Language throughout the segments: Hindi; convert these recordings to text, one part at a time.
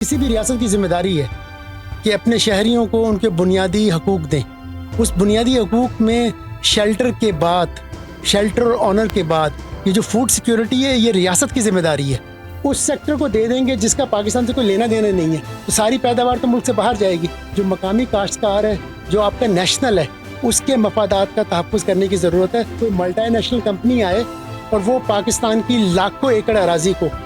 किसी भी रियासत की जिम्मेदारी है कि अपने शहरियों को उनके बुनियादी हकूक़ दें। उस बुनियादी हकूक़ में शेल्टर के बाद, शेल्टर और ऑनर के बाद ये जो फूड सिक्योरिटी है, ये रियासत की जिम्मेदारी है। उस सेक्टर को दे देंगे जिसका पाकिस्तान से कोई लेना देना नहीं है, तो सारी पैदावार तो मुल्क से बाहर जाएगी। जो मकामी काश्तकार है, जो आपका नेशनल है, उसके मफादात का तहफ़्फ़ुज़ करने की ज़रूरत है। कोई मल्टीनेशनल कंपनी आए और वो पाकिस्तान की लाखों एकड़ अराज़ी को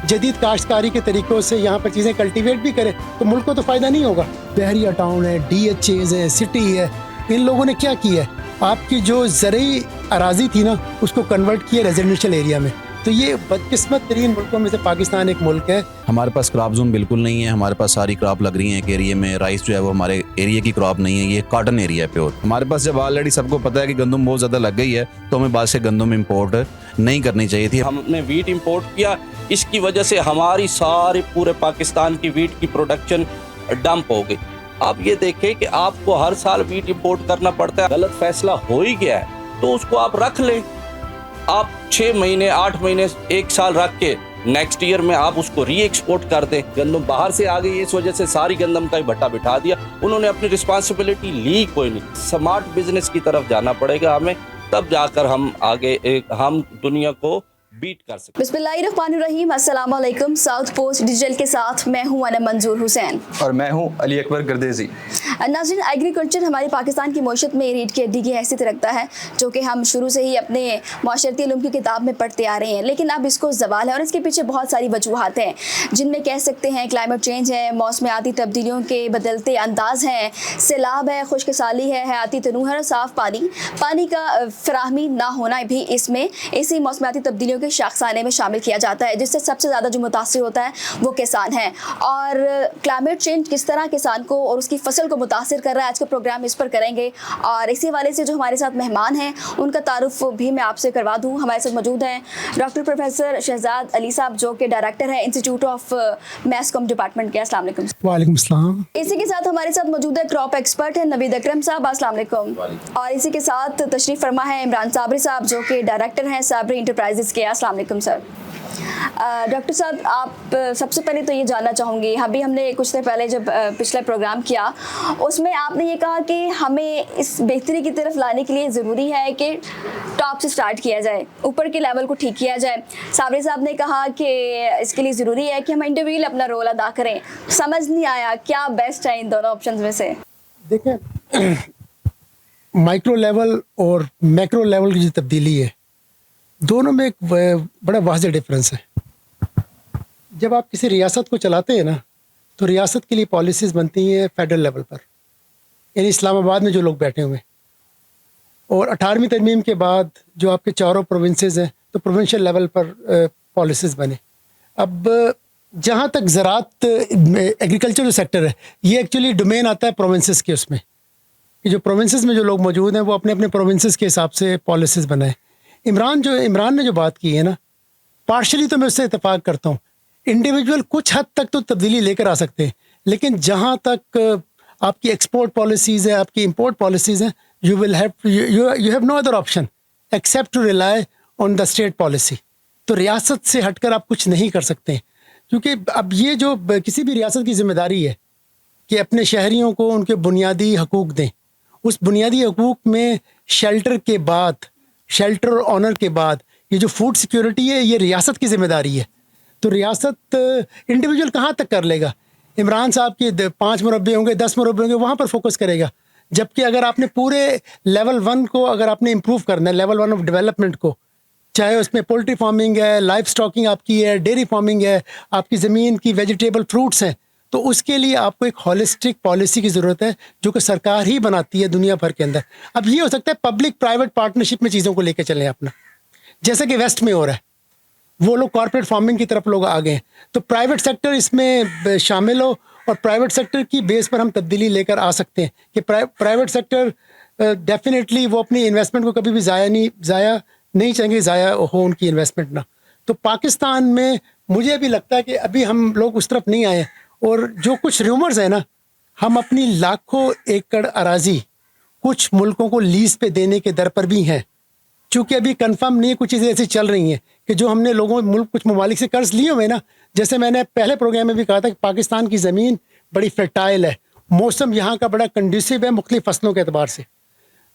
जदीद काश्तकारी के तरीक़ों से यहाँ पर चीज़ें कल्टीवेट भी करे तो मुल्क को तो फ़ायदा नहीं होगा। बहरिया टाउन है, DHAs है, सिटी है, इन लोगों ने क्या किया है, आपकी जो ज़रूरी अराज़ी थी ना, उसको कन्वर्ट किया रेजिडेंशियल एरिया में। तो ये बदकिस्मत तरीन मुल्कों में से पाकिस्तान एक मुल्क है। हमारे पास क्रॉप जोन बिल्कुल नहीं है। हमारे पास सारी क्रॉप लग रही है एक एरिया में। राइस जो है वो हमारे एरिया की क्रॉप नहीं है, ये कॉटन एरिया है प्योर। हमारे पास जब ऑलरेडी सबको पता है कि गंदम बहुत ज़्यादा लग गई है, तो हमें बाहर से गंदम इम्पोर्ट नहीं करनी चाहिए थी। हमने वीट इम्पोर्ट किया, इसकी वजह से हमारी सारी पूरे पाकिस्तान की वीट की प्रोडक्शन डंप हो गई। अब ये देखें कि आपको हर साल वीट इम्पोर्ट करना पड़ता है। गलत फैसला हो ही गया है तो उसको आप रख लें। आप 6 महीने, 8 महीने, 1 साल रख के नेक्स्ट ईयर में आप उसको री एक्सपोर्ट कर दें। गंदम बाहर से आ गई, इस वजह से सारी गंदम का ही भट्टा बिठा दिया। उन्होंने अपनी रिस्पॉन्सिबिलिटी ली कोई नहीं। स्मार्ट बिजनेस की तरफ जाना पड़ेगा हमें, तब जाकर हम आगे हम दुनिया को बीट कर सकते। बिस्मिल्लाहिर्रहमानिर्रहीम, अस्सलाम वालेकुम। साउथ पोस्ट डिजिटल के साथ मैं हूं अना मंजूर हुसैन और मैं हूं अली अकबर गर्देजी। नाज़रीन, एग्रीकल्चर हमारी पाकिस्तान की मईशत में रीढ़ की हड्डी की हैसियत रखता है, जो कि हम शुरू से ही अपने माशरती इल्म की किताब में पढ़ते आ रहे हैं। लेकिन अब इसको ज़वाल है और इसके पीछे बहुत सारी वजूहात हैं, जिनमें कह सकते हैं क्लाइमेट चेंज है, मौसमियाती तब्दीलियों के बदलते अंदाज हैं, सैलाब है, खुश्क साली है, हयाती तनूह है, साफ़ पानी का फराहमी ना होना भी इसमें इसी मौसमियाती तब्दीलियों के शाखसाने में शामिल किया जाता है, जिससे सबसे ज़्यादा जो मुतासिर होता है वो किसान है। और क्लाइमेट चेंज किस तरह किसान को और उसकी फसल को मुतासिर कर रहा है, आज का प्रोग्राम इस पर करेंगे। और इसी वाले से जो हमारे साथ मेहमान हैं उनका तारुफ भी मैं आपसे करवा दूँ। हमारे साथ मौजूद हैं डॉक्टर प्रोफेसर शहजाद अली साहब, जो कि डायरेक्टर हैं institute of mass com department के। अस्सलाम वालेकुम। वालेकुम अस्सलाम। इसी के साथ हमारे साथ मौजूद है क्रॉप एक्सपर्ट है नवीद अकरम साहब। अस्सलाम वालेकुम। और इसी के साथ तशरीफ फरमा है इमरान साबरी साहब, जो कि डायरेक्टर हैं साबरी इंटरप्राइजेस के। अस्सलाम वालेकुम सर। डॉक्टर साहब, आप सबसे पहले तो ये जानना चाहूँगी, अभी हमने कुछ देर पहले जब पिछला प्रोग्राम किया उसमें आपने ये कहा कि हमें इस बेहतरी की तरफ लाने के लिए ज़रूरी है कि टॉप से स्टार्ट किया जाए, ऊपर के लेवल को ठीक किया जाए। साबरी साहब ने कहा कि इसके लिए ज़रूरी है कि हम इंडिविजुअल अपना रोल अदा करें। समझ नहीं आया क्या बेस्ट है इन दोनों ऑप्शन में से? देखें, माइक्रो लेवल और मैक्रो लेवल की जो तब्दीली है, दोनों में एक बड़ा वाज़ेह डिफरेंस है। जब आप किसी रियासत को चलाते हैं ना, तो रियासत के लिए पॉलिसीज़ बनती हैं फेडरल लेवल पर, यानी इस्लामाबाद में जो लोग बैठे हुए हैं। और 18वीं तरमीम के बाद जो आपके चारों प्रोविंसेस हैं, तो प्रोविंशियल लेवल पर पॉलिसीज़ बने। अब जहाँ तक ज़राअत एग्रीकल्चर जो सेक्टर है, ये एक्चुअली डोमेन आता है प्रोविंसेस के, उसमें कि जो प्रोविंसेस में जो लोग मौजूद हैं वो अपने अपने प्रोविंसेस के हिसाब से पॉलिसीज़ बनाएं। इमरान ने जो बात की है ना, पार्शली तो मैं उससे इत्तेफाक करता हूँ। इंडिविजुअल कुछ हद तक तो तब्दीली लेकर आ सकते हैं, लेकिन जहाँ तक आपकी एक्सपोर्ट पॉलिसीज़ है, आपकी इंपोर्ट पॉलिसीज़ हैं, you have no other option except to rely on the state policy. तो रियासत से हटकर आप कुछ नहीं कर सकते हैं, क्योंकि अब ये जो किसी भी रियासत की जिम्मेदारी है कि अपने शहरियों को उनके बुनियादी हकूक़ दें। उस बुनियादी हकूक़ में शेल्टर के बाद, शेल्टर और ऑनर के बाद ये जो फूड सिक्योरिटी है, ये रियासत की जिम्मेदारी है। तो रियासत इंडिविजुअल कहाँ तक कर लेगा? इमरान साहब के 5 मुरब्बे होंगे, 10 मुरब्बे होंगे, वहाँ पर फोकस करेगा। जबकि अगर आपने पूरे लेवल 1 को अगर आपने इम्प्रूव करना है, लेवल 1 ऑफ डेवलपमेंट को, चाहे उसमें पोल्ट्री फार्मिंग है, लाइफ स्टॉकिंग आपकी है, डेयरी फार्मिंग है, आपकी ज़मीन की वेजिटेबल फ्रूट्स हैं, तो उसके लिए आपको एक होलिस्टिक पॉलिसी की ज़रूरत है, जो कि सरकार ही बनाती है दुनिया भर के अंदर। अब ये हो सकता है पब्लिक प्राइवेट पार्टनरशिप में चीज़ों को लेकर चलें अपना, जैसे कि वेस्ट में हो रहा है। वो लोग कॉर्पोरेट फार्मिंग की तरफ लोग आ गए हैं, तो प्राइवेट सेक्टर इसमें शामिल हो और प्राइवेट सेक्टर की बेस पर हम तब्दीली लेकर आ सकते हैं कि प्राइवेट सेक्टर डेफिनेटली वो अपनी इन्वेस्टमेंट को कभी भी ज़ाया नहीं चाहेंगे, ज़ाया हो उनकी इन्वेस्टमेंट ना। तो पाकिस्तान में मुझे भी लगता है कि अभी हम लोग उस तरफ नहीं आए हैं। और जो कुछ र्यूमर्स है ना, हम अपनी लाखों एकड़ अराजी कुछ मुल्कों को लीज पे देने के दर पर भी हैं, चूँकि अभी कंफर्म नहीं है, कुछ चीज़ें ऐसी चल रही हैं कि जो हमने लोगों मुल्क कुछ ममालिक से कर्ज लिए हुए ना, जैसे मैंने पहले प्रोग्राम में भी कहा था कि पाकिस्तान की ज़मीन बड़ी फर्टाइल है, मौसम यहाँ का बड़ा कंड्यूसिव है मुख्तलिफ फसलों के अतबार से।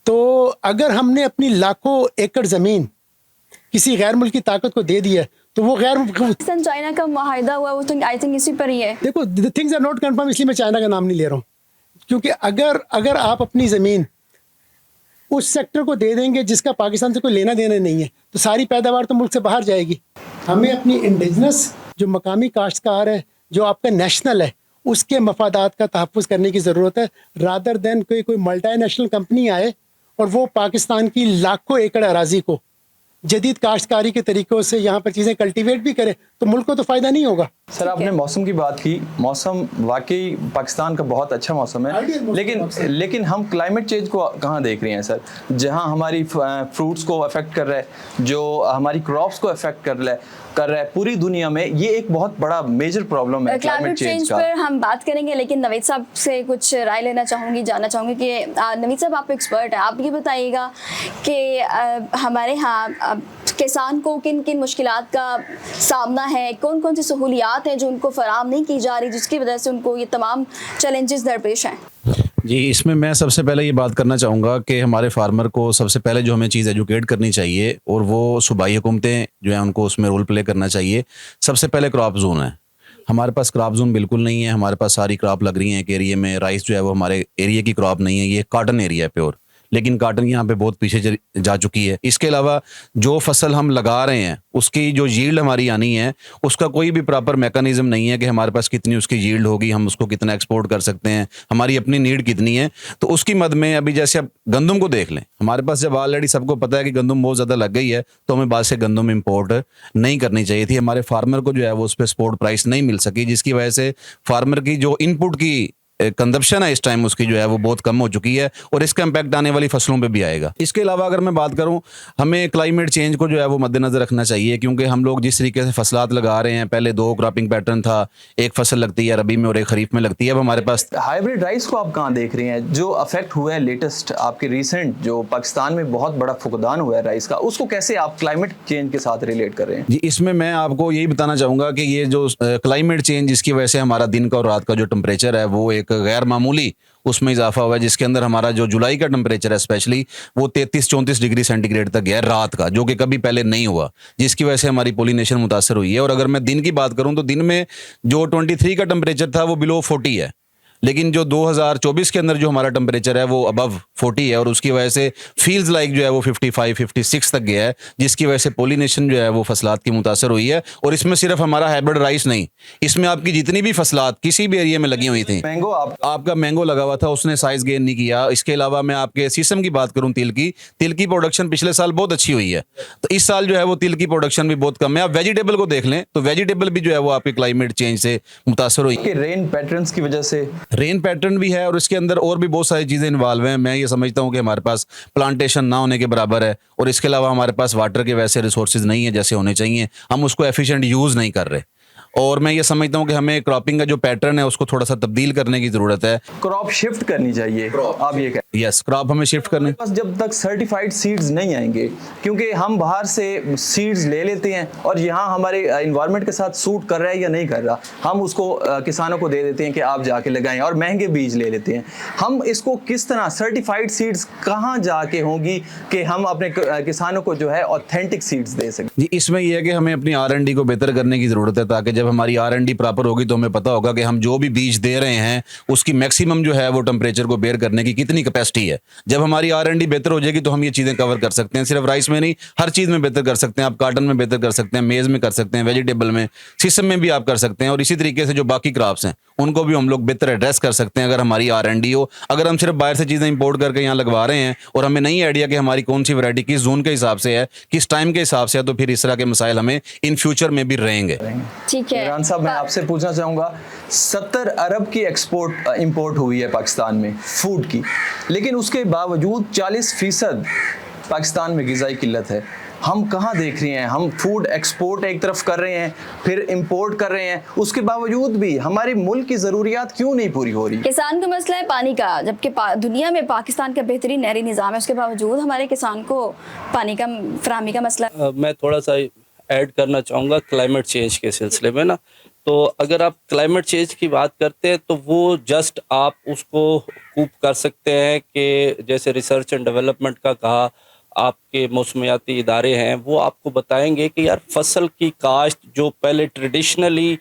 तो अगर हमने अपनी लाखों एकड़ ज़मीन किसी गैर मुल्की ताकत को दे दी है तो वो गैर पाकिस्तान चाइना का माहिदा हुआ वो तो आई थिंक इसी पर ही है। देखो थिंग्स आर नॉट कन्फर्म, इसलिए मैं चाइना का नाम नहीं ले रहा हूँ, क्योंकि अगर आप अपनी ज़मीन उस सेक्टर को दे देंगे जिसका पाकिस्तान से कोई लेना देना नहीं है तो सारी पैदावार तो मुल्क से बाहर जाएगी। हमें अपनी इंडिजिनस जो मकामी काश्तकार है, जो आपका नेशनल है, उसके मफादात का तहफ़्फ़ुज़ करने की ज़रूरत है, रादर दैन कोई मल्टीनेशनल कंपनी आए और वो पाकिस्तान की लाखों एकड़ अराज़ी को जदीद काश्तकारी के तरीक़ों से यहाँ पर चीज़ें कल्टीवेट भी करे तो मुल्क को तो फ़ायदा नहीं होगा। सर आपने मौसम की बात की, मौसम वाकई पाकिस्तान का बहुत अच्छा मौसम है, लेकिन हम क्लाइमेट चेंज को कहाँ देख रहे हैं सर? जहाँ हमारी फ्रूट्स को अफेक्ट कर रहा है, जो हमारी क्रॉप्स को अफेक्ट कर रहा है पूरी दुनिया में, ये एक बहुत बड़ा मेजर प्रॉब्लम है क्लाइमेट चेंज का। पर हम बात करेंगे, लेकिन नवीद साहब से कुछ राय लेना चाहूँगी, जानना चाहूँगी कि नवीद साहब आप एक्सपर्ट हैं, आप ये बताइएगा कि हमारे यहाँ किसान को किन किन मुश्किलात का सामना है, कौन कौन सी सहूलियात हैं जो उनको फराहम नहीं की जा रही, जिसकी वजह से उनको ये तमाम चैलेंजेस दरपेश हैं। जी, इसमें मैं सबसे पहले ये बात करना चाहूँगा कि हमारे फार्मर को सबसे पहले जो हमें चीज़ एजुकेट करनी चाहिए और वो सूबाई हुकूमतें जो है उनको उसमें रोल प्ले करना चाहिए। सबसे पहले क्रॉप जोन है, हमारे पास क्रॉप जोन बिल्कुल नहीं है। हमारे पास सारी क्रॉप लग रही है एक एरिया में, राइस जो है वो हमारे एरिया की क्रॉप नहीं है, ये कॉटन एरिया है प्योर, लेकिन कॉटन यहाँ पे बहुत पीछे जा चुकी है। इसके अलावा जो फसल हम लगा रहे हैं उसकी जो यील्ड हमारी आनी है उसका कोई भी प्रॉपर मैकेनिज्म नहीं है कि हमारे पास कितनी उसकी यील्ड होगी, हम उसको कितना एक्सपोर्ट कर सकते हैं, हमारी अपनी नीड कितनी है। तो उसकी मद में अभी जैसे अब गंदम को देख लें, हमारे पास जब ऑलरेडी सबको पता है कि गंदम बहुत ज़्यादा लग गई है तो हमें बाहर से गंदम इम्पोर्ट नहीं करनी चाहिए थी। हमारे फार्मर को जो है वो उस पर सपोर्ट प्राइस नहीं मिल सकी, जिसकी वजह से फार्मर की जो इनपुट की कंजप्शन है इस टाइम उसकी जो है वो बहुत कम हो चुकी है और इसका इम्पैक्ट आने वाली फसलों पे भी आएगा। इसके अलावा अगर मैं बात करूं, हमें क्लाइमेट चेंज को जो है वो मद्देनजर रखना चाहिए, क्योंकि हम लोग जिस तरीके से फसलात लगा रहे हैं, पहले 2 क्रॉपिंग पैटर्न था, एक फसल लगती है रबी में और एक खरीफ में लगती है। अब हमारे पास हाइब्रिड राइस को आप कहाँ देख रहे हैं? जो अफेक्ट हुआ है लेटेस्ट आपके रिसेंट जो पाकिस्तान में बहुत बड़ा फुकदान हुआ है राइस का, उसको कैसे आप क्लाइमेट चेंज के साथ रिलेट कर रहे हैं? जी, इसमें मैं आपको यही बताना चाहूँगा कि ये जो क्लाइमेट चेंज जिसकी वजह से हमारा दिन का और रात का जो टेम्परेचर है वो एक गैर मामूली उसमें इजाफा हुआ है, जिसके अंदर हमारा जो जुलाई का टेम्परेचर है स्पेशली वो 33-34 डिग्री सेंटीग्रेड तक गया रात का, जो कि कभी पहले नहीं हुआ, जिसकी वजह से हमारी पोलिनेशन मुतासर हुई है। और अगर मैं दिन की बात करूं तो दिन में जो 23 का टेम्परेचर था वो बिलो 40 है, लेकिन जो 2024 के अंदर जो हमारा टेम्परेचर है वो अबव 40 है और उसकी वजह से फील्स लाइक जो है वो 55-56 तक गया है, जिसकी वजह से पोलिनेशन जो है वो फसलात की मुतासर हुई है। और इसमें सिर्फ हमारा हाइब्रिड राइस नहीं, इसमें आपकी जितनी भी फसलात किसी भी एरिया में लगी हुई थी, मैंगो आपका मैंगो लगा हुआ था उसने साइज गेन नहीं किया। इसके अलावा मैं आपके सीसम की बात करूं, तिल की प्रोडक्शन पिछले साल बहुत अच्छी हुई है, तो इस साल जो है वो तिल की प्रोडक्शन भी बहुत कम है। आप वेजिटेबल को देख लें तो वेजिटेबल भी जो है वो आपके क्लाइमेट चेंज से मुतासर हुई है, रेन पैटर्न्स की वजह से रेन पैटर्न भी है और इसके अंदर और भी बहुत सारी चीज़ें इन्वॉल्व हैं। मैं ये समझता हूँ कि हमारे पास प्लांटेशन ना होने के बराबर है और इसके अलावा हमारे पास वाटर के वैसे रिसोर्सेज नहीं है जैसे होने चाहिए, हम उसको एफिशिएंट यूज़ नहीं कर रहे। और मैं ये समझता हूँ कि हमें क्रॉपिंग का जो पैटर्न है उसको थोड़ा सा तब्दील करने की ज़रूरत है, क्रॉप शिफ्ट करनी चाहिए। आप ये कहें? यस, क्रॉप हमें शिफ्ट करने बस जब तक सर्टिफाइड सीड्स नहीं आएंगे, क्योंकि हम बाहर से सीड्स ले लेते हैं और यहाँ हमारे इन्वायरमेंट के साथ सूट कर रहा है या नहीं कर रहा, हम उसको किसानों को दे देते हैं कि आप जाके लगाएं और महंगे बीज ले लेते हैं। हम इसको किस तरह सर्टिफाइड सीड्स कहाँ जाके होंगी कि हम अपने किसानों को जो है ऑथेंटिक सीड्स दे सकें? जी, इसमें यह है कि हमें अपनी R&D को बेहतर करने की ज़रूरत है, ताकि जब हमारी R&D प्रॉपर होगी तो हमें पता होगा कि हम जो भी बीज दे रहे हैं उसकी मैक्सिमम जो है वो टेम्परेचर को बेयर करने की कितनी कैपेसिटी है। जब हमारी R&D बेहतर हो जाएगी तो हम ये चीज़ें कवर कर सकते हैं, सिर्फ राइस में नहीं हर चीज़ में बेहतर कर सकते हैं। आप कॉटन में बेहतर कर सकते हैं, मेज़ में कर सकते हैं, वेजिटेबल में, सीसम में भी आप कर सकते हैं और इसी तरीके से जो बाकी क्रॉप्स हैं उनको भी हम लोग बेहतर एड्रेस कर सकते हैं अगर हमारी R&D हो। अगर हम सिर्फ बाहर से चीज़ें इंपोर्ट करके यहाँ लगवा रहे हैं और हमें नहीं आइडिया कि हमारी कौन सी वैरायटी किस जोन के हिसाब से है, किस टाइम के हिसाब से है, तो फिर इस तरह के मसाइल हमें इन फ्यूचर में भी रहेंगे। ठीक है इमरान साहब, मैं आपसे पूछना चाहूँगा, 70 अरब की इंपोर्ट हुई है पाकिस्तान में फूड की, लेकिन उसके बावजूद 40% पाकिस्तान में ग़िज़ाई किल्लत है। हम कहाँ देख रहे हैं? हम फूड एक्सपोर्ट एक तरफ कर रहे हैं, फिर इंपोर्ट कर रहे हैं, उसके बावजूद भी हमारी मुल्क की ज़रूरियात क्यों नहीं पूरी हो रही? किसान का मसला है पानी का, जबकि दुनिया में पाकिस्तान का बेहतरीन नहरी निज़ाम है, उसके बावजूद हमारे किसान को पानी का फराहमी का मसला। मैं थोड़ा सा ऐड करना चाहूँगा क्लाइमेट चेंज के सिलसिले में ना। तो अगर आप क्लाइमेट चेंज की बात करते हैं तो वो जस्ट आप उसको कूप कर सकते हैं कि जैसे रिसर्च एंड डेवलपमेंट का कहा, आपके मौसमियाती इदारे हैं वो आपको बताएंगे कि यार फसल की काश्त जो पहले ट्रेडिशनली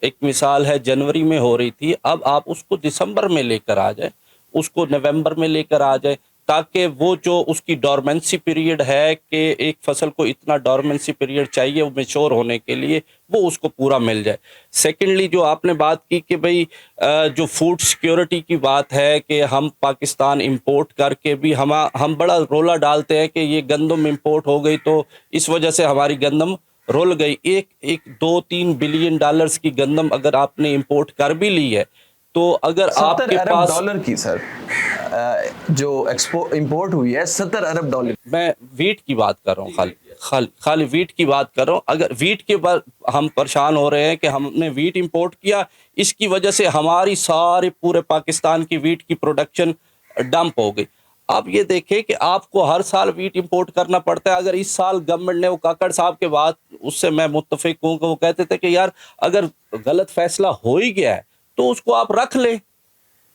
एक मिसाल है जनवरी में हो रही थी, अब आप उसको दिसंबर में लेकर आ जाए, उसको नवंबर में लेकर आ जाए, ताकि वो जो उसकी डोरमेंसी पीरियड है कि एक फसल को इतना डोरमेंसी पीरियड चाहिए वो मैच्योर होने के लिए, वो उसको पूरा मिल जाए। सेकेंडली जो आपने बात की कि भाई जो फूड सिक्योरिटी की बात है कि हम पाकिस्तान इंपोर्ट करके भी हम बड़ा रोला डालते हैं कि ये गंदम इंपोर्ट हो गई तो इस वजह से हमारी गंदम रुल गई। एक 2-3 बिलियन डॉलर्स की गंदम अगर आपने इंपोर्ट कर भी ली है तो अगर 70 आपके अरब पास डॉलर की सर जो इंपोर्ट हुई है 70 अरब डॉलर। मैं वीट की बात कर रहा हूँ, खाली वीट की बात कर रहा हूँ। अगर वीट के बाद हम परेशान हो रहे हैं कि हमने वीट इंपोर्ट किया, इसकी वजह से हमारी सारी पूरे पाकिस्तान की वीट की प्रोडक्शन डंप हो गई। आप ये देखें कि आपको हर साल वीट इंपोर्ट करना पड़ता है। अगर इस साल गवर्नमेंट ने, वो काकड़ साहब के बाद उससे मैं मुत्तफिक हूँ कि वो कहते थे कि यार अगर गलत फैसला हो ही गया है तो उसको आप रख लें,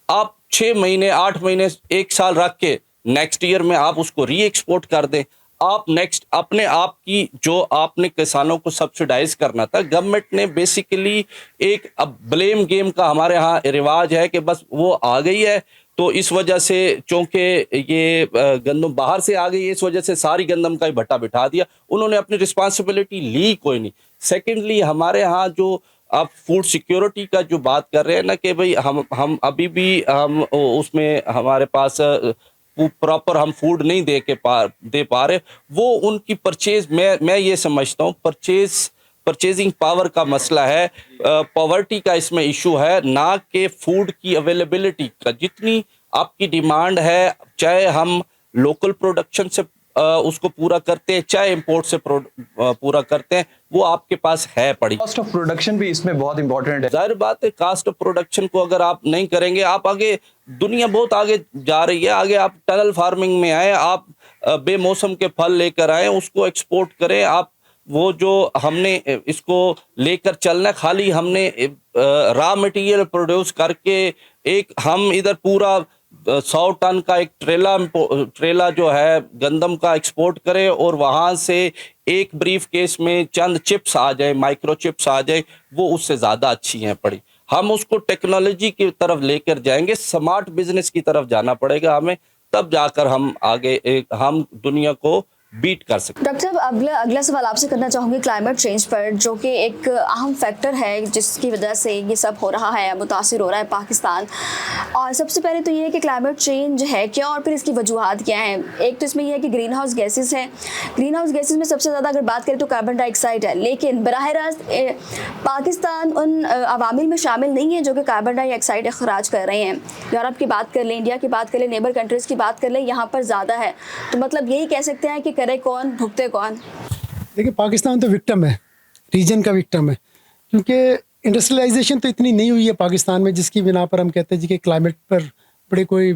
आप 6 महीने 8 महीने 1 साल रख के नेक्स्ट ईयर में आप उसको री एक्सपोर्ट कर दें। आप नेक्स्ट अपने आप की जो आपने किसानों को सब्सिडाइज करना था, गवर्नमेंट ने बेसिकली एक अब ब्लेम गेम का हमारे यहाँ रिवाज है कि बस वो आ गई है तो इस वजह से चूंकि ये गंदम बाहर से आ गई, इस वजह से सारी गंदम का ही भट्टा बिठा दिया। उन्होंने अपनी रिस्पॉन्सिबिलिटी ली कोई नहीं। सेकेंडली हमारे यहाँ जो आप फूड सिक्योरिटी का जो बात कर रहे हैं ना कि भाई हम अभी भी हम उसमें हमारे पास प्रॉपर हम फूड नहीं दे पा रहे, वो उनकी परचेज मैं ये समझता हूँ परचेजिंग पावर का मसला है, पॉवर्टी का इसमें इशू है, ना कि फूड की अवेलेबिलिटी का। जितनी आपकी डिमांड है, चाहे हम लोकल प्रोडक्शन से उसको पूरा करते हैं, चाहे इंपोर्ट से पूरा करते हैं, वो आपके पास है पड़ी। कॉस्ट ऑफ प्रोडक्शन भी इसमें बहुत इंपॉर्टेंट है। जाहिर बात है, कास्ट ऑफ प्रोडक्शन को अगर आप नहीं करेंगे, आप आगे, दुनिया बहुत आगे जा रही है, आगे आप टनल फार्मिंग में आए, आप बेमौसम के फल लेकर आए, उसको एक्सपोर्ट करें। आप वो जो हमने इसको लेकर चलना, खाली हमने रॉ मटेरियल प्रोड्यूस करके एक हम इधर पूरा 100 टन का एक ट्रेला जो है गंदम का एक्सपोर्ट करें और वहाँ से एक ब्रीफ केस में चंद चिप्स आ जाए, माइक्रो चिप्स आ जाए, वो उससे ज़्यादा अच्छी हैं पड़ी। हम उसको टेक्नोलॉजी की तरफ लेकर जाएंगे, स्मार्ट बिजनेस की तरफ जाना पड़ेगा हमें, तब जाकर हम आगे हम दुनिया को बीट कर सकते। डॉक्टर साहब, अगला सवाल आपसे करना चाहूँगी क्लाइमेट चेंज पर, जो कि एक अहम फैक्टर है जिसकी वजह से ये सब हो रहा है, मुतासिर हो रहा है पाकिस्तान। और सबसे पहले तो ये है कि क्लाइमेट चेंज है क्या और फिर इसकी वजूहात क्या हैं। एक तो इसमें यह है कि ग्रीन हाउस गैसेस हैं। ग्रीन हाउस गैसेस में सबसे ज़्यादा अगर बात करें तो कार्बन डाइऑक्साइड है, लेकिन बराह रास्त पाकिस्तान उन अवामिल में शामिल नहीं है जो कि कार्बन डाइऑक्साइड अखराज कर रहे हैं। यूरोप की बात कर लें, इंडिया की बात कर लें, नेबर कंट्रीज़ की बात कर लें, यहाँ पर ज़्यादा है। तो मतलब यही कह सकते हैं कि करे कौन, भुगते कौन। देखिए, पाकिस्तान तो विक्टिम है, रीजन का विक्टिम है, क्योंकि इंडस्ट्रियलाइजेशन तो इतनी नहीं हुई है पाकिस्तान में जिसकी बिना पर हम कहते हैं जी कि क्लाइमेट पर बड़े कोई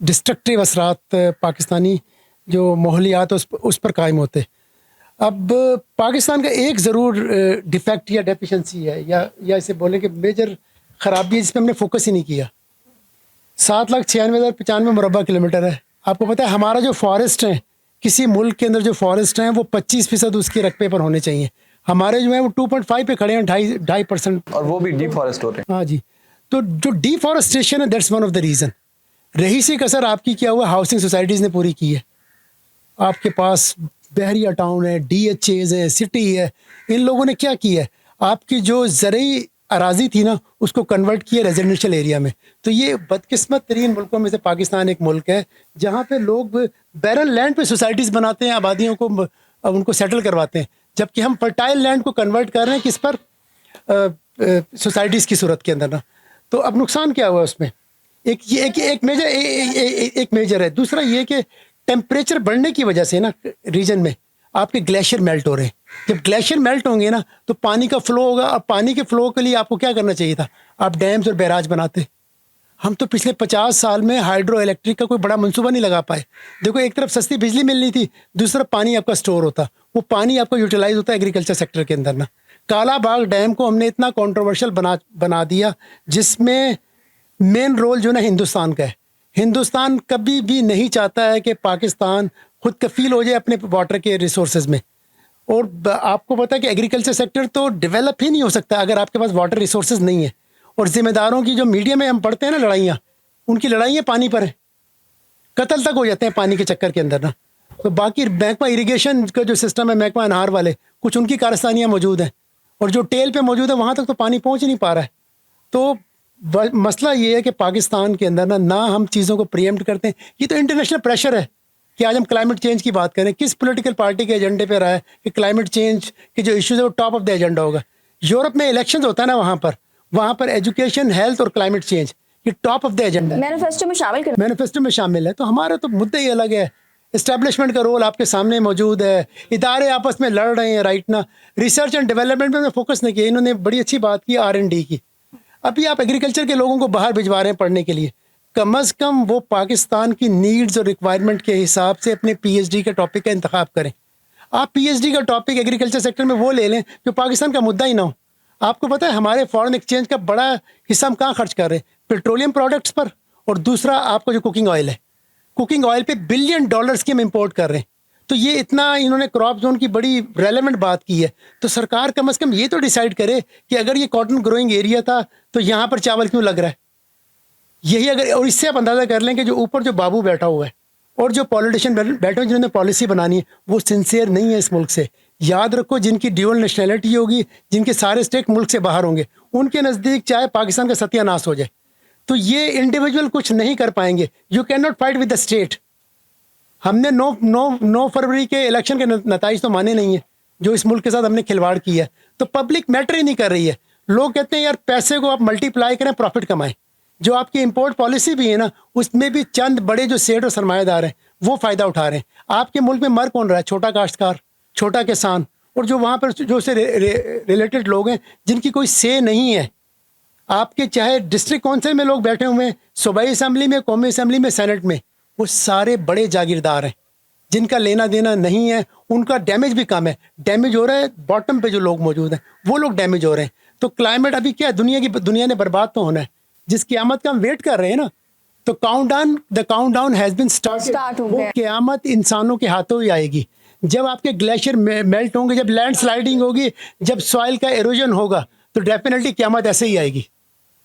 डिस्ट्रक्टिव असरात पाकिस्तानी जो माहौलियात उस पर कायम होते। अब पाकिस्तान का एक ज़रूर डिफेक्ट या डेफिशिएंसी है या इसे बोलें कि मेजर ख़राबी है, जिस पर हमने फोकस ही नहीं किया। 7,96,095 मुरबा किलोमीटर है। आपको पता है हमारा जो फॉरेस्ट है, किसी मुल्क के अंदर जो फॉरेस्ट हैं वो 25% उसके रकबे पर होने चाहिए। हमारे जो है वो 2.5 पे खड़े हैं, 2.5%, और वो भी डिफॉरेस्ट हो रहे हैं। हाँ जी। तो जो डिफॉरेस्टेशन है, that's one of the reason. रही सी कसर आपकी क्या हुआ, हाउसिंग सोसाइटीज़ ने पूरी की है। आपके पास बहरिया टाउन है, DHAs है, सिटी है, इन लोगों ने क्या किया है, आपकी जो ज़रूरी अराजी थी ना उसको कन्वर्ट किया रेजिडेंशियल एरिया में। तो ये बदकिस्मत तरीन मुल्कों में से पाकिस्तान एक मुल्क है जहाँ पे लोग बैरन लैंड पे सोसाइटीज़ बनाते हैं, आबादियों को उनको सेटल करवाते हैं, जबकि हम फर्टाइल लैंड को कन्वर्ट कर रहे हैं किस पर, सोसाइटीज़ की सूरत के अंदर ना। तो अब नुकसान क्या हुआ उसमें, एक मेजर है। दूसरा ये कि टेम्परेचर बढ़ने की वजह से ना रीजन में आपके ग्लेशियर मेल्ट हो रहे हैं। जब ग्लेशियर मेल्ट होंगे ना तो पानी का फ्लो होगा, और पानी के फ्लो के लिए आपको क्या करना चाहिए था, आप डैम्स और बैराज बनाते। हम तो पिछले 50 साल में हाइड्रो इलेक्ट्रिक का कोई बड़ा मंसूबा नहीं लगा पाए। देखो, एक तरफ सस्ती बिजली मिलनी थी, दूसरी तरफ पानी आपका स्टोर होता, वो पानी आपका यूटिलाइज होता है एग्रीकल्चर सेक्टर के अंदर ना। काला बाग डैम को हमने इतना कंट्रोवर्शियल बना दिया, जिसमें मेन रोल जो ना हिंदुस्तान का है। हिंदुस्तान कभी भी नहीं चाहता है कि पाकिस्तान खुद कफील हो जाए अपने वाटर के रिसोर्सेज में। और आपको पता है कि एग्रीकल्चर सेक्टर तो डेवलप ही नहीं हो सकता अगर आपके पास वाटर रिसोर्सेज नहीं है। और जिम्मेदारों की जो मीडिया में हम पढ़ते हैं ना लड़ाइयाँ, उनकी लड़ाइयाँ पानी पर है, कत्ल तक हो जाते हैं पानी के चक्कर के अंदर ना। तो बाकी महकमा इरिगेशन का जो सिस्टम है, महकमा अनहार वाले, कुछ उनकी कारस्तानियाँ मौजूद हैं, और जो टेल पे मौजूद है वहाँ तक तो पानी पहुँच ही नहीं पा रहा है। तो मसला ये है कि पाकिस्तान के अंदर ना हम चीज़ों को प्रीएम्प्ट करते हैं। ये तो इंटरनेशनल प्रेशर है कि आज हम क्लाइमेट चेंज की बात करें। किस पॉलिटिकल पार्टी के एजेंडे पे रहा है कि क्लाइमेट चेंज के जो इश्यूज है वो टॉप ऑफ द एजेंडा होगा। यूरोप में इलेक्शंस होता है ना, वहाँ पर एजुकेशन, हेल्थ और क्लाइमेट चेंज ये top of the agenda manifesto में शामिल है। तो हमारा तो मुद्दा ही अलग है। इस्टेब्लिशमेंट का रोल आपके सामने मौजूद है, इदारे आपस में लड़ रहे हैं राइट ना। रिसर्च एंड डेवलपमेंट में फोकस नहीं किया। इन्होंने बड़ी अच्छी बात की R&D की। अभी आप एग्रीकल्चर के लोगों को बाहर भिजवा रहे हैं पढ़ने के लिए, कम अज़ कम वो पाकिस्तान की नीड्स और रिक्वायरमेंट के हिसाब से अपने PhD के टॉपिक का इंतखाब करें। आप PhD का टॉपिक एग्रीकल्चर सेक्टर में वो ले लें जो पाकिस्तान का मुद्दा ही ना हो। आपको पता है हमारे फॉरेन एक्सचेंज का बड़ा हिस्सा हम कहाँ खर्च कर रहे हैं? पेट्रोलियम प्रोडक्ट्स पर, और दूसरा आपका जो कुकिंग ऑयल है, कुकिंग ऑयल पे $1 बिलियन की हम इम्पोर्ट कर रहे हैं। तो ये इतना इन्होंने क्रॉप जोन की बड़ी रेलेवेंट बात की है। तो सरकार कम से कम ये तो डिसाइड करे कि अगर ये कॉटन ग्रोइंग एरिया था तो यहाँ पर चावल क्यों लग रहा है। यही अगर, और इससे आप अंदाज़ा कर लें कि जो ऊपर जो बाबू बैठा हुआ है और जो पॉलिटिशियन बैठे हुए जिन्होंने पॉलिसी बनानी है, वो सिंसियर नहीं है इस मुल्क से। याद रखो, जिनकी ड्यूअल नेशनैलिटी होगी, जिनके सारे स्टेट मुल्क से बाहर होंगे, उनके नज़दीक चाहे पाकिस्तान का सत्यानाश हो जाए। तो ये इंडिविजुअल कुछ नहीं कर पाएंगे। You can not fight with the state. हमने 9 फरवरी के इलेक्शन के नताइज तो माने नहीं है जो इस मुल्क के साथ हमने खिलवाड़ किया है। तो पब्लिक मैटर ही नहीं कर रही है। लोग कहते हैं यार पैसे को आप मल्टीप्लाई करें, प्रॉफिट कमाएं। जो आपकी इंपोर्ट पॉलिसी भी है ना, उसमें भी चंद बड़े जो सेठ और सरमाएदार हैं वो फ़ायदा उठा रहे हैं। आपके मुल्क में मर कौन रहा है? छोटा काश्तकार, छोटा किसान, और जो वहाँ पर जो से रिलेटेड लोग हैं जिनकी कोई से नहीं है। आपके चाहे डिस्ट्रिक्ट काउंसिल में लोग बैठे हुए हैं, सूबाई असम्बली में, कौमी असम्बली में, सेनेट में, वो सारे बड़े जागीरदार हैं जिनका लेना देना नहीं है। उनका डैमेज भी कम है। डैमेज हो रहा है बॉटम पे जो लोग मौजूद हैं, वो लोग डैमेज हो रहे हैं। तो क्लाइमेट अभी क्या, दुनिया ने बर्बाद तो होना है। जिस क़यामत का हम वेट कर रहे हैं ना, तो the countdown has been start. वो क़यामत इंसानों के हाथों ही आएगी। जब आपके ग्लेशियर मेल्ट होंगे, जब लैंड स्लाइडिंग होगी, जब सॉइल का एरोजन होगा, तो डेफिनेटली क़यामत ऐसे ही आएगी।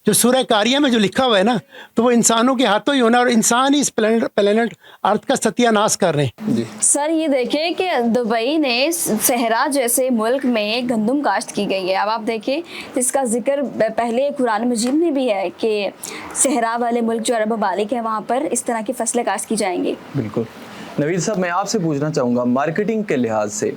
जो सूरह कारिया में जो लिखा हुआ है ना, तो वो इंसानों के हाथों ही होना, और इंसान ही इस प्लेनेट अर्थ का सत्यानाश कर रहे हैं। सर, ये देखें कि दुबई ने सहरा जैसे मुल्क में गंदम काश्त की गई है। अब आप देखें, इसका जिक्र पहले कुरान मजीद में भी है कि सहरा वाले मुल्क जो अरब ममालिक हैं, वहाँ पर इस तरह की फसलें काश्त की जाएंगी। बिल्कुल। नवीद साहब, मैं आपसे पूछना चाहूँगा, मार्केटिंग के लिहाज से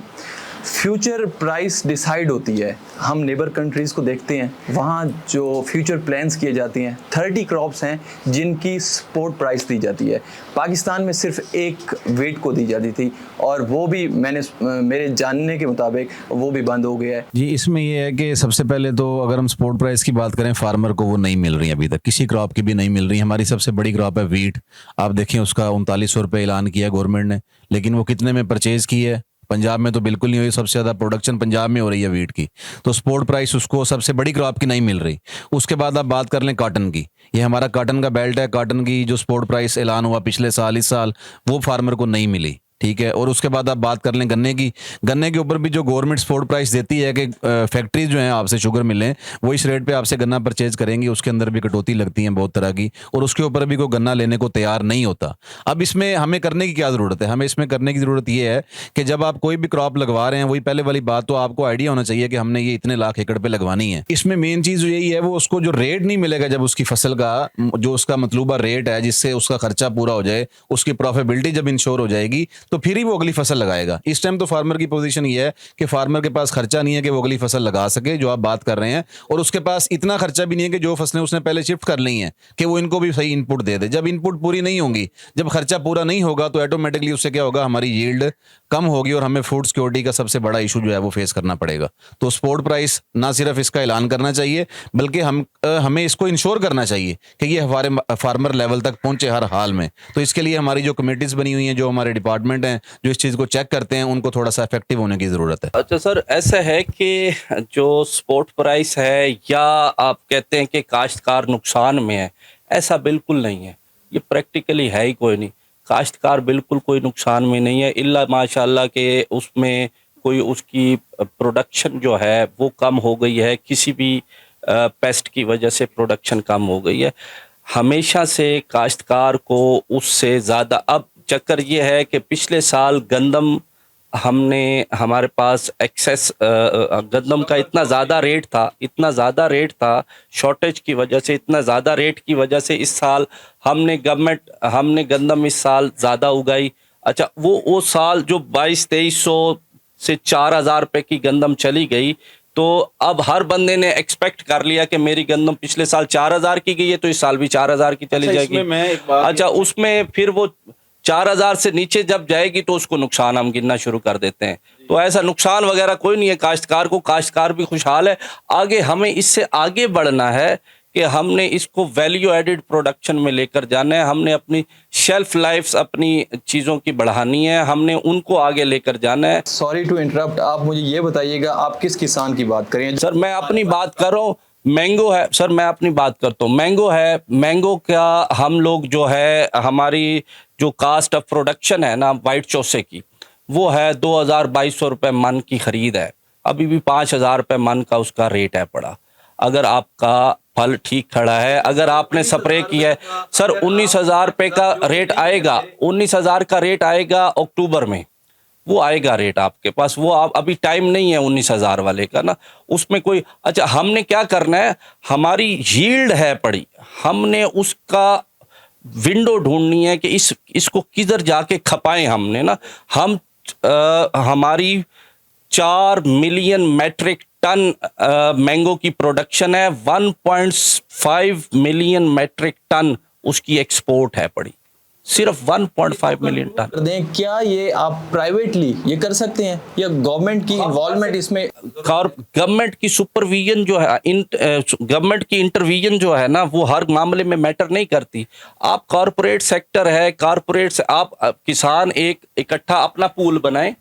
फ्यूचर प्राइस डिसाइड होती है। हम नेबर कंट्रीज़ को देखते हैं, वहाँ जो फ्यूचर प्लान्स किए जाते हैं, 30 क्रॉप्स हैं जिनकी सपोर्ट प्राइस दी जाती है। पाकिस्तान में सिर्फ एक वेट को दी जाती थी, और वो भी मेरे जानने के मुताबिक वो भी बंद हो गया है। जी, इसमें ये है कि सबसे पहले तो अगर हम सपोर्ट प्राइस की बात करें, फार्मर को वो नहीं मिल रही अभी तक, किसी क्रॉप की भी नहीं मिल रही। हमारी सबसे बड़ी क्रॉप है वीट। आप देखें, उसका 3900 रुपये ऐलान किया गवर्नमेंट ने, लेकिन वो कितने में परचेज़ की है? पंजाब में तो बिल्कुल नहीं हुई। सबसे ज़्यादा प्रोडक्शन पंजाब में हो रही है वीट की, तो सपोर्ट प्राइस उसको सबसे बड़ी क्रॉप की नहीं मिल रही। उसके बाद आप बात कर लें कॉटन की, ये हमारा कॉटन का बेल्ट है, कॉटन की जो सपोर्ट प्राइस ऐलान हुआ पिछले साल, इस साल वो फार्मर को नहीं मिली, ठीक है। और उसके बाद आप बात कर लें गन्ने की, गन्ने के ऊपर भी जो गवर्नमेंट सपोर्ट प्राइस देती है कि फैक्ट्रीज जो हैं आपसे शुगर मिलें वो इस रेट पे आपसे गन्ना परचेज करेंगी, उसके अंदर भी कटौती लगती है बहुत तरह की, और उसके ऊपर भी कोई गन्ना लेने को तैयार नहीं होता। अब इसमें हमें करने की क्या ज़रूरत है? हमें इसमें करने की ज़रूरत ये है कि जब आप कोई भी क्रॉप लगवा रहे हैं, वही पहले वाली बात, तो आपको आइडिया होना चाहिए कि हमने ये इतने लाख एकड़ पे लगवानी है। इसमें मेन चीज़ यही है, वो उसको जो रेट नहीं मिलेगा, जब उसकी फसल का जो उसका मतलूबा रेट है जिससे उसका खर्चा पूरा हो जाए, उसकी प्रॉफिटेबिलिटी जब इंश्योर हो जाएगी, तो फिर ही वो अगली फसल लगाएगा। इस टाइम तो फार्मर की पोजीशन ये है कि फार्मर के पास खर्चा नहीं है कि वो अगली फसल लगा सके, जो आप बात कर रहे हैं, और उसके पास इतना खर्चा भी नहीं है कि जो फसलें उसने पहले शिफ्ट कर ली हैं कि वो इनको भी सही इनपुट दे दे। जब इनपुट पूरी नहीं होंगी, जब खर्चा पूरा नहीं होगा, तो ऑटोमेटिकली उससे क्या होगा, हमारी यील्ड कम होगी और हमें फूड सिक्योरिटी का सबसे बड़ा इशू जो है वो फेस करना पड़ेगा। तो सपोर्ट प्राइस ना सिर्फ इसका ऐलान करना चाहिए, बल्कि हमें इसको इंश्योर करना चाहिए कि ये हमारे फार्मर लेवल तक पहुंचे हर हाल में। तो इसके लिए हमारी जो कमेटीज बनी हुई हैं, जो हमारे डिपार्टमेंट हैं जो इस चीज़ को चेक करते हैं, उनको थोड़ा सा इफेक्टिव होने की ज़रूरत है। अच्छा सर, ऐसा है कि जो स्पोर्ट प्राइस है, या आप कहते हैं कि काश्तकार नुकसान में है, ऐसा बिल्कुल नहीं है। ये प्रैक्टिकली है ही कोई नहीं। काश्तकार बिल्कुल कोई नुकसान में नहीं है, इल्ला माशाल्लाह के उसमें कोई उसकी प्रोडक्शन जो है वो कम हो गई है, किसी भी पेस्ट की वजह से प्रोडक्शन कम हो गई है। हमेशा से काश्तकार को उससे ज़्यादा, अब चक्कर ये है कि पिछले साल गंदम हमारे पास एक्सेस गंदम का इतना ज़्यादा रेट था शॉर्टेज की वजह से, इतना ज़्यादा रेट की वजह से इस साल हमने गंदम इस साल ज़्यादा उगाई। अच्छा, वो साल जो 2200-2300 से 4000 रुपये की गंदम चली गई, तो अब हर बंदे ने एक्सपेक्ट कर लिया कि मेरी गंदम पिछले साल 4000 की गई है तो इस साल भी 4000 की चली जाएगी। अच्छा, उसमें फिर वो 4000 से नीचे जब जाएगी तो उसको नुकसान हम गिनना शुरू कर देते हैं। तो ऐसा नुकसान वगैरह कोई नहीं है काश्तकार को, काश्तकार भी खुशहाल है। आगे हमें इससे आगे बढ़ना है कि हमने इसको वैल्यू एडिड प्रोडक्शन में लेकर जाना है, हमने अपनी शेल्फ लाइफ्स अपनी चीज़ों की बढ़ानी है, हमने उनको आगे लेकर जाना है। सॉरी टू इंटरप्ट, आप मुझे ये बताइएगा आप किस किसान की बात करें? सर मैं अपनी बात कर रहा हूँ, मैंगो है सर, मैं अपनी बात करता हूँ। मैंगो है, मैंगो का हम लोग जो है, हमारी जो कास्ट ऑफ प्रोडक्शन है ना वाइट चौसे की, वो है 2200 रुपये मन की खरीद है। अभी भी 5000 रुपये मन का उसका रेट है पड़ा। अगर आपका फल ठीक खड़ा है, अगर आपने स्प्रे किया है, सर 19,000 रुपये का रेट आएगा, 19,000 का रेट आएगा अक्टूबर में, वो आएगा रेट आपके पास। वो आप अभी टाइम नहीं है 19,000 वाले का ना, उसमें कोई। अच्छा, हमने क्या करना है, हमारी यील्ड है पड़ी, हमने उसका विंडो ढूंढनी है कि इसको किधर जाके खपाएं हमने ना। हमारी 4 मिलियन मैट्रिक टन मैंगो की प्रोडक्शन है, 1.5 मिलियन मैट्रिक टन उसकी एक्सपोर्ट है पड़ी, सिर्फ 1.5 मिलियन टन। दें क्या ये आप प्राइवेटली ये कर सकते हैं या गवर्नमेंट की इन्वॉल्वमेंट इसमें? गवर्नमेंट की सुपरविजन जो है, गवर्नमेंट की इंटरविजन जो है ना, वो हर मामले में मैटर नहीं करती। आप कॉरपोरेट सेक्टर है, कॉरपोरेट से आप किसान एक इकट्ठा अपना पूल बनाएं,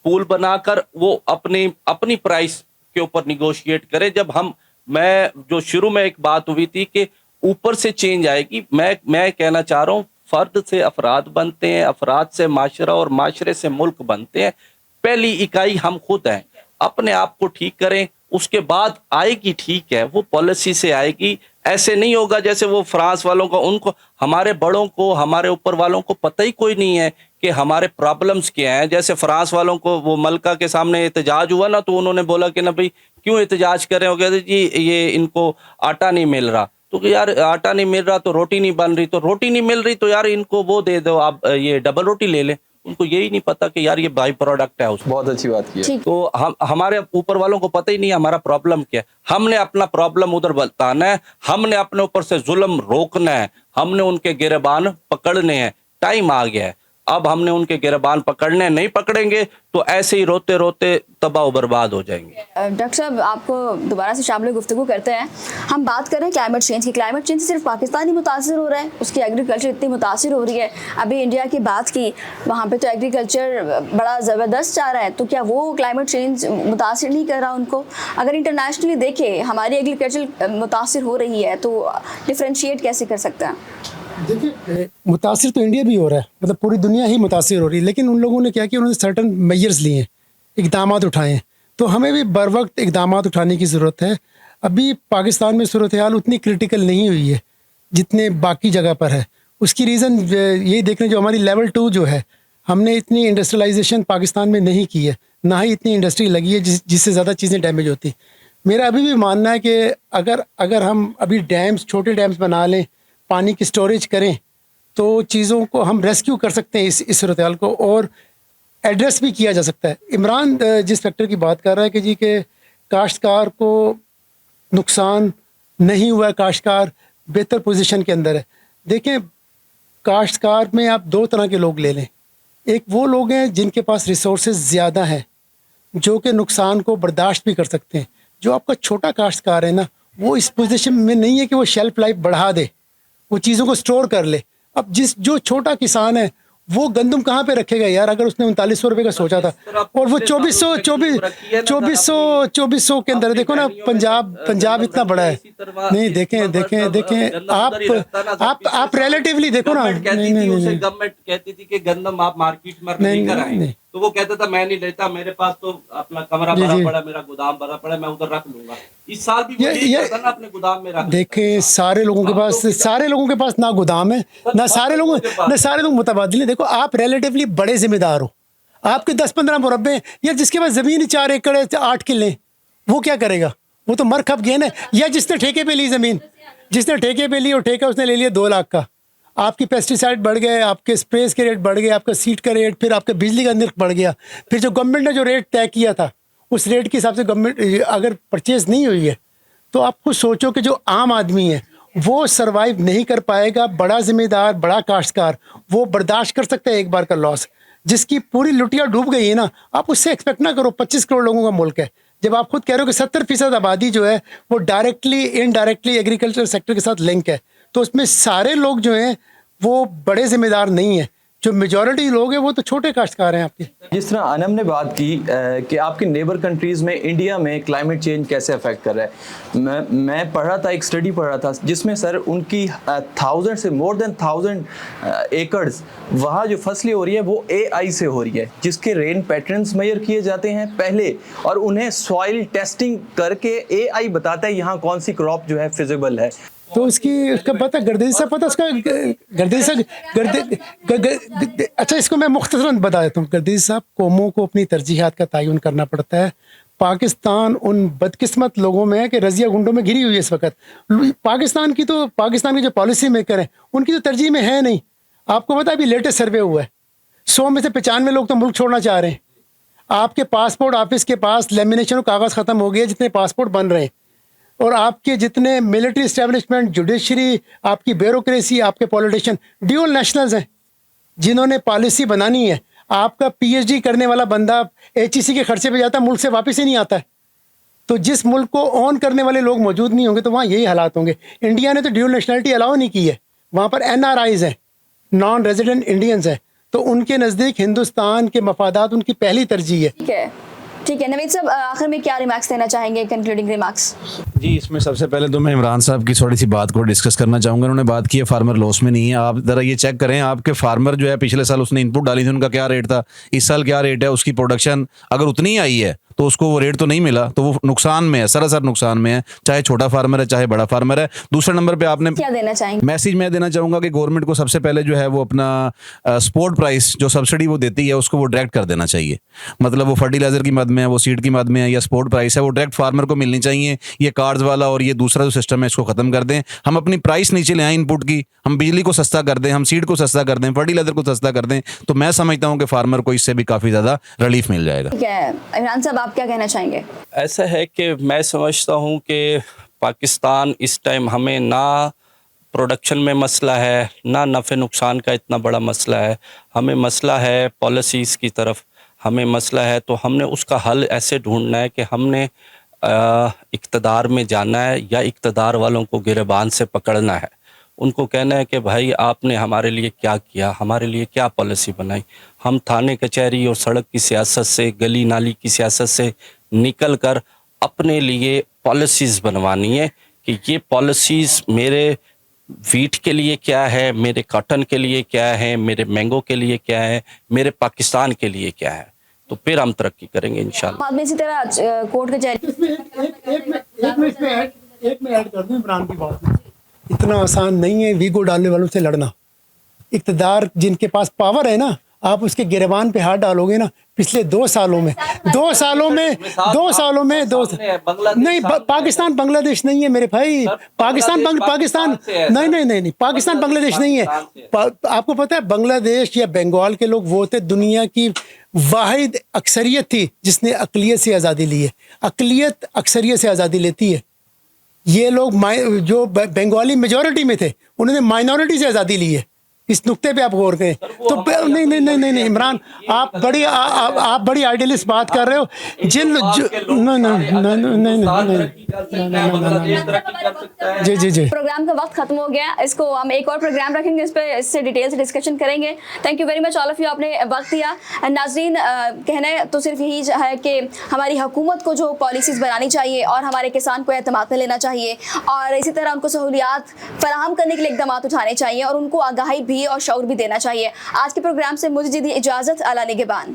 पूल बनाकर वो अपनी प्राइस के ऊपर निगोशिएट करें। जब मैं जो शुरू में एक बात हुई थी कि ऊपर से चेंज आएगी, मैं कहना चाह रहा हूँ, फर्द से अफराद बनते हैं, अफराद से माशरा और माशरे से मुल्क बनते हैं। पहली इकाई हम खुद हैं, अपने आप को ठीक करें, उसके बाद आएगी, ठीक है, वो पॉलिसी से आएगी। ऐसे नहीं होगा जैसे वो फ्रांस वालों को, उनको, हमारे बड़ों को, हमारे ऊपर वालों को पता ही कोई नहीं है कि हमारे प्रॉब्लम्स क्या हैं। जैसे फ्रांस वालों को वो मलका के सामने एहतजाज हुआ ना, तो उन्होंने बोला कि ना भाई क्यों एहतजाज कर रहे हो, कहते जी ये इनको आटा नहीं मिल रहा। तो यार आटा नहीं मिल रहा तो रोटी नहीं बन रही, तो रोटी नहीं मिल रही तो यार इनको वो दे दो, आप ये डबल रोटी ले लें। उनको यही नहीं पता कि यार ये बाई प्रोडक्ट है उसमें। बहुत अच्छी बात की है। तो हमारे ऊपर वालों को पता ही नहीं है हमारा प्रॉब्लम क्या है। हमने अपना प्रॉब्लम उधर बताना है, हमने अपने ऊपर से जुल्म रोकना है, हमने उनके गिरबान पकड़ने हैं। टाइम आ गया है, अब हमने उनके गिरबान पकड़ने, नहीं पकड़ेंगे तो ऐसे ही रोते रोते तबाह बर्बाद हो जाएंगे। डॉक्टर साहब, आपको दोबारा से शामिल गुफ्तगू करते हैं। हम बात कर रहे हैं क्लाइमेट चेंज की। क्लाइमेट चेंज से सिर्फ पाकिस्तान ही मुतासिर हो रहा है, उसकी एग्रीकल्चर इतनी मुतासिर हो रही है। अभी इंडिया की बात की, वहाँ पे तो एग्रीकल्चर बड़ा ज़बरदस्त जा रहा है, तो क्या वो क्लाइमेट चेंज मुतासिर नहीं कर रहा उनको? अगर इंटरनेशनली देखें हमारी एग्रीकल्चर मुतासिर हो रही है, तो डिफ्रेंशिएट कैसे कर सकते हैं? देखिए, मुतासिर तो इंडिया भी हो रहा है, मतलब पूरी दुनिया ही मुतासिर हो रही है, लेकिन उन लोगों ने क्या किया, उन्होंने सर्टन मेजर्स लिए हैं, इक़दाम उठाए हैं। तो हमें भी बर वक्त इक़दाम उठाने की ज़रूरत है। अभी पाकिस्तान में सूरत हाल उतनी क्रिटिकल नहीं हुई है जितने बाकी जगह पर है। उसकी रीज़न यही देखने, जो हमारी लेवल 2 जो है, हमने इतनी इंडस्ट्रियलाइजेशन पाकिस्तान में नहीं की है, ना ही इतनी इंडस्ट्री लगी है जिससे ज़्यादा चीज़ें डैमेज होती। मेरा अभी भी मानना है कि अगर हम अभी डैम्स, छोटे डैम्स बना लें, पानी की स्टोरेज करें, तो चीज़ों को हम रेस्क्यू कर सकते हैं इस सूरत को, और एड्रेस भी किया जा सकता है। इमरान जिस फैक्टर की बात कर रहा है कि जी के काश्तकार को नुकसान नहीं हुआ है, काश्तकार बेहतर पोजीशन के अंदर है। देखें, काश्तकार में आप दो तरह के लोग ले लें। एक वो लोग हैं जिनके पास रिसोर्सेज ज़्यादा हैं, जो कि नुकसान को बर्दाश्त भी कर सकते हैं। जो आपका छोटा काश्तकार है ना, वो इस पोजीशन में नहीं है कि वो शेल्फ लाइफ बढ़ा दे, वो चीज़ों को स्टोर कर ले। अब जो छोटा किसान है वो गंदम कहाँ पे रखेगा यार, अगर उसने 3900 रुपये का सोचा था और वो 2400 के अंदर। देखो ना, पंजाब इतना बड़ा है। नहीं, देखें आप रिलेटिवली देखो ना। नहीं, गवर्नमेंट कहती थी कि गंदम आप मार्केट में लेकर आए, तो वो कहता था मैं नहीं लेता, मेरे पास तो अपना कमरा भरा पड़ा, मेरा गोदाम भरा पड़ा, मैं उधर रख लूंगा। इस साल भी ये करता ना, अपने गोदाम में रख। देखें, सारे लोगों के पास ना गोदाम है, ना सारे लोग मुतबादिल हैं। देखो, आप रिलेटिवली बड़े जिम्मेदार हो, आपके 10-15 मुरब्बे या जिसके पास ज़मीन 4 एकड़ 8 किले, वो क्या करेगा? वो तो मर खप गया ना। या जिसने ठेके पे ली ज़मीन, जिसने ठेके पे ली और ठेका उसने ले लिया 2 लाख का, आपकी पेस्टिसाइड बढ़ गए, आपके स्प्रेस के रेट बढ़ गए, आपका सीड का रेट, फिर आपका बिजली का निर्ख बढ़ गया, फिर जो गवर्नमेंट ने जो रेट तय किया था उस रेट के हिसाब से गवर्नमेंट अगर परचेज नहीं हुई है, तो आप खुद सोचो कि जो आम आदमी है वो सरवाइव नहीं कर पाएगा। बड़ा जिम्मेदार, बड़ा काश्तकार, वो बर्दाश्त कर सकता है एक बार का लॉस। जिसकी पूरी लुटिया डूब गई है ना, आप उससे एक्सपेक्ट ना करो। 25 करोड़ लोगों का मुल्क है। जब आप खुद कह रहे हो कि 70% आबादी जो है वो डायरेक्टली इनडायरेक्टली एग्रीकल्चर सेक्टर के साथ लिंक है, तो उसमें सारे लोग जो हैं वो बड़े जिम्मेदार नहीं है। जो मेजॉरिटी लोग हैं वो तो छोटे काश्तकार हैं आपके। जिस तरह अनम ने बात की कि आपके नेबर कंट्रीज़ में इंडिया में क्लाइमेट चेंज कैसे अफेक्ट कर रहा है, मैं पढ़ रहा था, एक स्टडी पढ़ रहा था जिसमें सर उनकी 1000 से मोर देन 1000 एकड़्स वहाँ जो फसलें हो रही है वो AI से हो रही है, जिसके रेन पैटर्न्स मेजर किए जाते हैं पहले, और उन्हें सॉइल टेस्टिंग करके AI बताता है यहाँ कौन सी क्रॉप जो है फिजिबल है। तो उसका पता गर्देश साहब, पता उसका गर्देश अच्छा, इसको मैं मुख्तसरन बता देता हूँ। गर्देश साहब, कौमों को अपनी तरजीहात का तयन करना पड़ता है। पाकिस्तान उन बदकिस्मत लोगों में है कि रजिया गुंडों में घिरी हुई है इस वक्त। पाकिस्तान की जो पॉलिसी मेकर हैं उनकी तो तरजीह में है नहीं। आपको पता है अभी लेटेस्ट सर्वे हुआ है, 100 में से 95 लोग तो मुल्क छोड़ना चाह रहे हैं। आपके पासपोर्ट ऑफिस के पास लेमिनेशन और कागज़ ख़त्म हो गया जितने पासपोर्ट बन रहे हैं, और आपके जितने मिलिट्री इस्टेब्लिशमेंट, जुडिशरी, आपकी ब्यूरोक्रेसी, आपके पॉलिटिशियन ड्यूल नेशनल्स हैं जिन्होंने पॉलिसी बनानी है। आपका PhD करने वाला बंदा HEC के खर्चे पे जाता है, मुल्क से वापस ही नहीं आता है। तो जिस मुल्क को ऑन करने वाले लोग मौजूद नहीं होंगे तो वहाँ यही हालात होंगे। इंडिया ने तो ड्यूल नेशनलिटी अलाउ नहीं की है, वहाँ पर NRIs हैं, नॉन रेजिडेंट इंडियंस हैं, तो उनके नज़दीक हिंदुस्तान के मफादात उनकी पहली तरजीह है। ठीक है नवीद साहब, आखिर में क्या रिमार्क्स देना चाहेंगे, कंक्लूडिंग रिमार्क्स? जी, इसमें सबसे पहले तो मैं इमरान साहब की थोड़ी सी बात को डिस्कस करना चाहूँगा। उन्होंने बात की है फार्मर लॉस में नहीं है। आप ज़रा ये चेक करें, आपके फार्मर जो है पिछले साल उसने इनपुट डाली थी, उनका क्या रेट था, इस साल क्या रेट है, उसकी प्रोडक्शन अगर उतनी ही आई है तो उसको वो रेट तो नहीं मिला, तो वो नुकसान में है, सरासर नुकसान में है, चाहे छोटा फार्मर है चाहे बड़ा फार्मर है। दूसरे नंबर पे आपने क्या देना चाहेंगे? मैसेज मैं देना चाहूँगा कि गवर्नमेंट को सबसे पहले जो है वो अपना स्पोर्ट प्राइस जो सब्सिडी वो देती है उसको वो डायरेक्ट कर देना चाहिए। मतलब वो फर्टिलाइजर की मद में है, वो सीड की मद में है, या स्पोर्ट प्राइस है, वो डायरेक्ट फार्मर को मिलनी चाहिए। ये कार्ड्स वाला और ये दूसरा जो सिस्टम है इसको खत्म कर दें। हम अपनी प्राइस नीचे ले आए इनपुट की, हम बिजली को सस्ता कर दें, हम सीड को सस्ता कर दें, फर्टिलाइजर को सस्ता कर दें, तो मैं समझता हूँ कि फार्मर को इससे भी काफ़ी ज़्यादा रिलीफ मिल जाएगा। ठीक है इमरान साहब, आप क्या कहना चाहेंगे? ऐसा है कि मैं समझता हूँ कि पाकिस्तान इस टाइम हमें ना प्रोडक्शन में मसला है, ना नफ़े नुकसान का इतना बड़ा मसला है, हमें मसला है पॉलिसीज़ की तरफ, हमें मसला है। तो हमने उसका हल ऐसे ढूंढना है कि हमने इक़्तिदार में जाना है या इक़्तिदार वालों को गिरबान से पकड़ना है। उनको कहना है कि भाई आपने हमारे लिए क्या किया, हमारे लिए क्या पॉलिसी बनाई। हम थाने कचहरी और सड़क की सियासत से, गली नाली की सियासत से निकल कर अपने लिए पॉलिसीज़ बनवानी है कि ये पॉलिसीज़ मेरे वीट के लिए क्या है, मेरे कॉटन के लिए क्या है, मेरे मैंगो के लिए क्या है, मेरे पाकिस्तान के लिए क्या है, तो फिर हम तरक्की करेंगे इंशाल्लाह। बाद में इसी तरह कोर्ट कचहरी एक में ऐड कर दूं इमरान की बात में। इतना आसान नहीं है वीगो डालने वालों से लड़ना। इक़्तिदार जिनके पास पावर है ना, आप उसके गिरबान पे हाथ डालोगे ना, पिछले 2 सालों में नहीं, पाकिस्तान बांग्लादेश नहीं है मेरे भाई। पाकिस्तान नहीं, पाकिस्तान बांग्लादेश नहीं है। आपको पता है बांग्लादेश या बंगाल के लोग वो थे, दुनिया की वाहिद अक्सरियत थी जिसने अकलियत से आज़ादी ली है। अकलियत अक्सरियत से आज़ादी लेती है। ये लोग जो बंगाली मेजॉरिटी में थे, उन्होंने माइनॉरिटी से आज़ादी ली है। इस नुक्ते पे आप गौर करें। तो नहीं इमरान, आप बड़ी आइडियलिस्ट बात कर रहे हो। जी प्रोग्राम का वक्त खत्म हो गया, इसको हम एक और प्रोग्राम रखेंगे, इस पे इससे डिटेल से डिस्कशन करेंगे। Thank you very much all of you, आपने वक्त दिया। नाजरीन, कहना तो सिर्फ यही है कि हमारी हुकूमत को जो पॉलिसीज़ बनानी चाहिए और हमारे किसान को एतमाद में लेना चाहिए और इसी तरह उनको सहूलियात फराहम करने के लिए इकदाम उठाने चाहिए और उनको आगाही भी और शऊर भी देना चाहिए। आज के प्रोग्राम से मुझे दी इजाज़त। अला निगहबान।